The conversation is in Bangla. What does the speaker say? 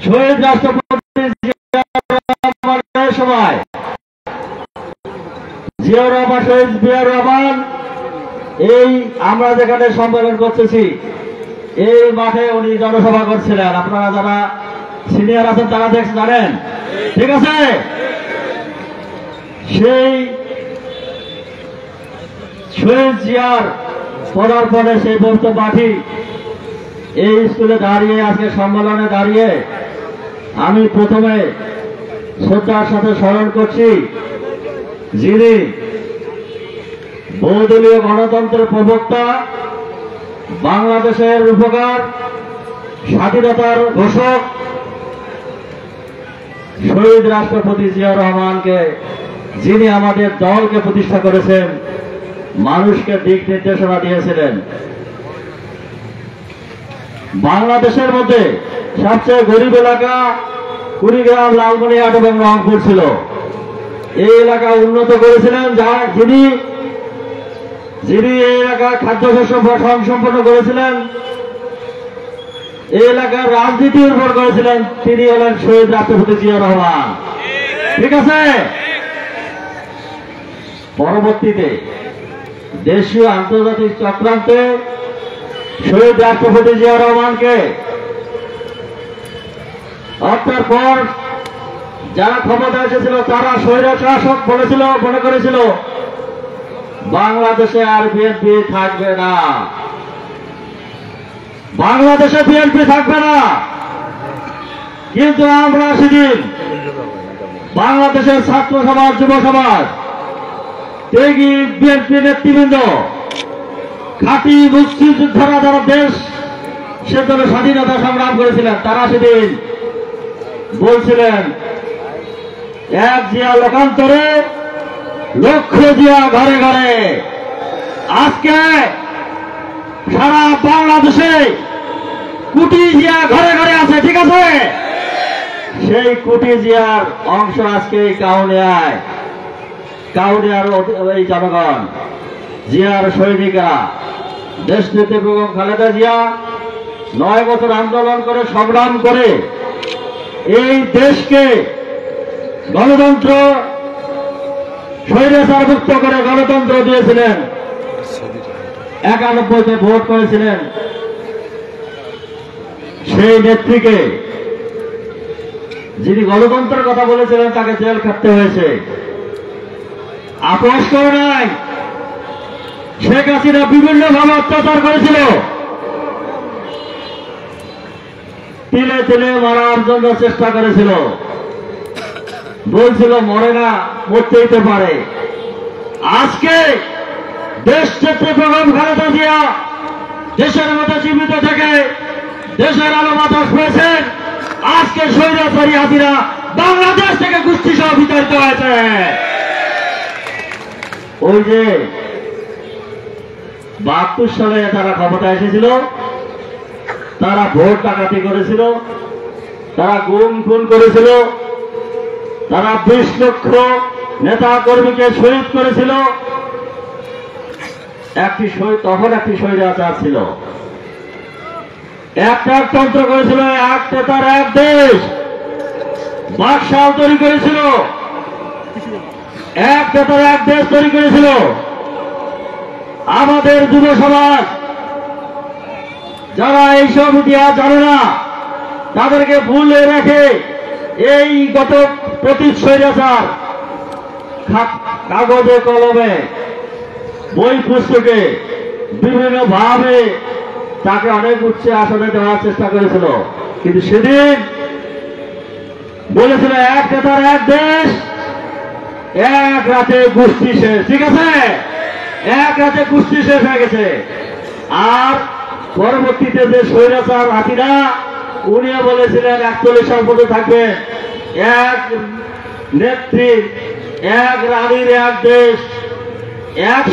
শহীদ রাষ্ট্রপতি সময় জিয়াউর রহমান শহীদ জিয়াউর রহমান এই আমরা যেখানে সম্মেলন করতেছি এই মাঠে উনি জনসভা করছিলেন। আপনারা যারা সিনিয়র আছেন তারা জানেন, ঠিক আছে? সেই শহীদ জিয়ার পদার্পণে সেই বক্তব্য পাঠি এই স্কুলে দাঁড়িয়ে আজকে সম্মেলনে দাঁড়িয়ে আমি প্রথমে শ্রদ্ধার সাথে স্মরণ করছি যিনি বহুদলীয় গণতন্ত্রের প্রবক্তা, বাংলাদেশের রূপকার, স্বাধীনতার ঘোষক শহীদ রাষ্ট্রপতি জিয়াউর রহমানকে, যিনি আমাদের দলকে প্রতিষ্ঠা করেছেন, মানুষকে দিক নির্দেশনা দিয়েছিলেন। বাংলাদেশের মধ্যে সবচেয়ে গরিব এলাকা কুড়িগ্রাম, লালমনিরহাট এবং রংপুর ছিল। এই এলাকা উন্নত করেছিলেন যিনি এই এলাকার খাদ্যশস্য সম্পন্ন করেছিলেন, এই এলাকার রাজনীতি উর্বর করেছিলেন, তিনি হলেন শহীদ রাষ্ট্রপতি জিয়াউর রহমান, ঠিক আছে? পরবর্তীতে দেশীয় আন্তর্জাতিক চক্রান্তে শহীদ রাষ্ট্রপতি জিয়াউর রহমানকে হত্যার পর যারা ক্ষমতা এসেছিল তারা স্বৈর শাসক মনে করেছিল বাংলাদেশে আর বিএনপি থাকবে না, বাংলাদেশে বিএনপি থাকবে না। কিন্তু আমরা সেদিন বাংলাদেশের ছাত্র সমাজ, যুব সমাজ, ত্যাগী বিএনপি নেতৃবৃন্দ, খাঁটি মুক্তিযোদ্ধারা যারা দেশ সে জন্য স্বাধীনতা সংগ্রাম করেছিলেন, তারা সেদিন বলছিলেন এক জিয়া লোকান্তরে লক্ষ জিয়া ঘরে ঘরে। আজকে সারা বাংলাদেশে কোটি জিয়া ঘরে ঘরে আছে, ঠিক আছে? সেই কোটি জিয়ার অংশ আজকে কাউনিয়ার এই জনগণ, জিয়ার সৈনিকরা, দেশনেত্রী বেগম খালেদা জিয়া 9 বছর আন্দোলন করে সংগ্রাম করে এই দেশকে গণতন্ত্র স্বৈরাচার মুক্ত করে গণতন্ত্র দিয়েছিলেন। 91-তে ভোট করেছিলেন। সেই নেত্রীকে, যিনি গণতন্ত্রের কথা বলেছিলেন, তাকে জেল খাটতে হয়েছে। আপোষ করে নাই। শেখ হাসিনা বিভিন্নভাবে অত্যাচার করেছিল, তিলে তিলে মারার জন্য চেষ্টা করেছিল, বলছিল মরে না, মরতেই তো পারে। আজকে দেশ নেত্রী বেগম খালেদা জিয়া দেশের মধ্যে জীবিত থেকে দেশের আলো বাতাস পেয়েছেন। আজকে স্বৈরাচারী হাসিনা বাংলাদেশ থেকে গোষ্ঠী সহ বিতাড়িত হয়েছে। ওই যে 72 সালে তারা ক্ষমতা এসেছিল, তারা ভোট ডাকাতি করেছিল, তারা গুম খুন করেছিল, তারা 20 লক্ষ নেতা কর্মীকে শহীদ করেছিল। তখন একটি স্বৈরাচার ছিল, একতন্ত্র করেছিল, এক নেতার এক দেশ বাকশাল তৈরি করেছিল, এক নেতার এক দেশ তৈরি করেছিল। আমাদের যুব সমাজ যারা এইসব ইতিহাস জানে না, তাদেরকে ভুলে রেখে এই গত পতিত স্বৈরাচার কাগজে কলমে বই পুস্তকে বিভিন্ন ভাবে তাকে অনেক উচ্চ আসনে দেওয়ার চেষ্টা করেছিল। কিন্তু সেদিন বলেছিল এক নেতার এক দেশ, এক রাতে গোষ্ঠী শেষ, ঠিক আছে? এক রাতে গোষ্ঠী শেষ হয়ে গেছে। আর পরবর্তীতে যে স্বৈরাচার হাসিনা, উনিও বলেছিলেন 41 সাল পর্যন্ত থাকবে এক নেত্রী, এক রানীর এক দেশ, এক